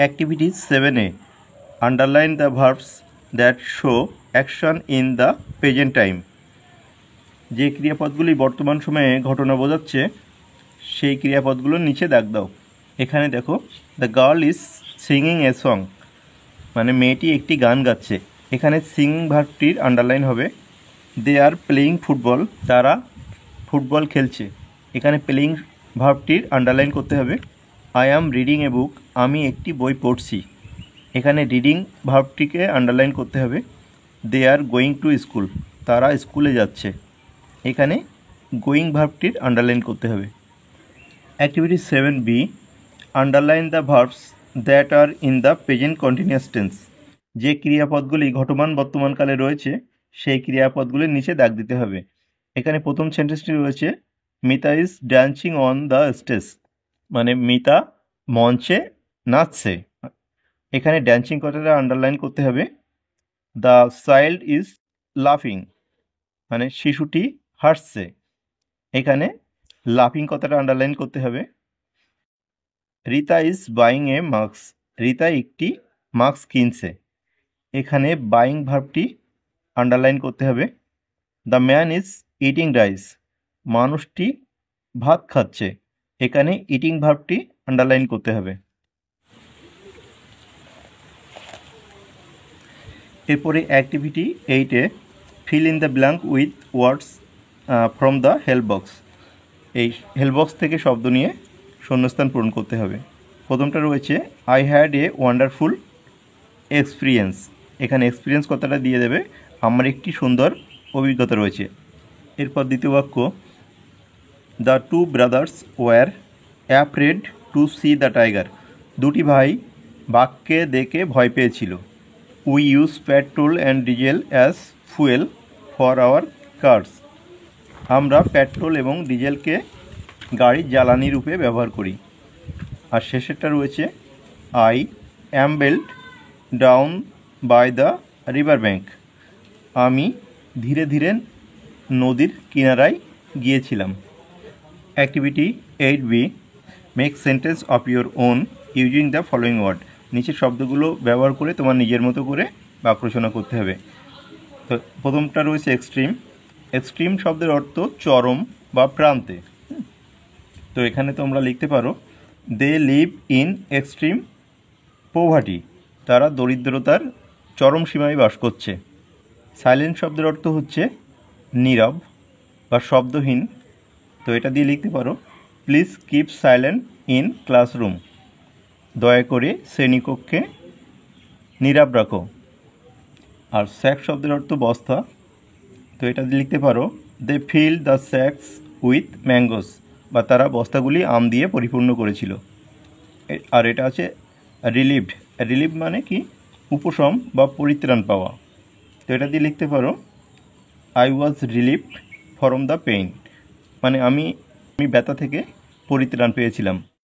Activity 7A. Underline the verbs that show action in the present time. যে ক্রিয়াপদগুলি বর্তমান সময়ে ঘটনা বোঝাচ্ছে সেই ক্রিয়াপদগুলোর নিচে দাগ দাও। এখানে দেখো, the girl is singing a song, মানে মেয়েটি একটি গান গাচ্ছে। এখানে সিঙ্গিং ভার্বটির আন্ডারলাইন হবে। দে আর প্লেয়িং ফুটবল, তারা ফুটবল খেলছে। এখানে প্লেয়িং ভার্বটির আন্ডারলাইন করতে হবে। আই অ্যাম রিডিং এ বুক, আমি একটি বই পড়ছি। এখানে রিডিং ভার্বটিকে আন্ডারলাইন করতে হবে। They are going to school, তারা স্কুলে যাচ্ছে। এখানে গোয়িং ভার্বটির আন্ডারলাইন করতে হবে। Activity 7B. Underline the verbs that are in the present continuous tense. যে ক্রিয়াপদগুলি ঘটমান বর্তমানকালে রয়েছে সেই ক্রিয়াপদগুলির নিচে দাগ দিতে হবে। এখানে প্রথম সেন্টেন্সটি রয়েছে, Mita is dancing on the stage, মানে মিতা মঞ্চে নাচছে। এখানে ড্যান্সিং কথাটা আন্ডারলাইন করতে হবে। দ্য চাইল্ড ইজ লাফিং, মানে শিশুটি হাসছে। এখানে লাফিং কথাটা আন্ডারলাইন করতে হবে। Rita is buying a mask, Rita একটি মাস্ক কিনছে। এখানে বাইং ভার্বটি আন্ডারলাইন করতে হবে। The man is eating rice, মানুষটি ভাত খাচ্ছে। এখানে ইটিং ভার্বটি আন্ডারলাইন করতে হবে। এরপরে অ্যাক্টিভিটি 8-এ fill in the blank with words from the help box. এই হেল্প বক্স থেকে শব্দ নিয়ে শূন্যস্থান পূরণ করতে হবে। প্রথমটা রয়েছে, I had a wonderful experience. এখানে এক্সপিরিয়েন্স কথাটা দিয়ে দেবে, আমার একটি সুন্দর অভিজ্ঞতা রয়েছে। এরপর দ্বিতীয় বাক্য, the two brothers were afraid to see the tiger. দুটি ভাই বাঘকে দেখে ভয় পেয়েছিল। We use petrol and diesel as fuel for our cars. আমরা পেট্রোল এবং ডিজেলকে গাড়ির জ্বালানি রূপে ব্যবহার করি। আর শেষেরটা রয়েছে, I ambled down by the river bank. আমি ধীরে ধীরে নদীর কিনারায় গিয়েছিলাম। Activity 8B. Make sentence of your own using the following word. নিচের শব্দগুলো ব্যবহার করে তোমার নিজের মতো করে বাক্য রচনা করতে হবে। তো প্রথমটা রয়েছে এক্সট্রিম। এক্সট্রিম শব্দের অর্থ চরম বা প্রান্তে। তো এখানে তোমরা লিখতে পারো, they live in extreme poverty, তারা দরিদ্রতার চরম সীমায় বাস করছে। সাইলেন্ট শব্দের অর্থ হচ্ছে নীরব বা শব্দহীন। তো এটা দিয়ে লিখতে পারো, please keep silent in classroom, দয়া করে শ্রেণীকক্ষে নীরব রাখো। আর স্যাক শব্দের অর্থ বস্তা। তো এটা দিয়ে লিখতে পারো, they fill the sacks with mangoes, বা তারা বস্তাগুলি আম দিয়ে পরিপূর্ণ করেছিল। আর এটা আছে রিলিভড। রিলিভ মানে কি, উপশম বা পরিত্রাণ পাওয়া। তো এটা দিয়ে লিখতে পারো, I was relieved from the pain, মানে আমি ব্যথা থেকে পরিত্রাণ পেয়েছিলাম।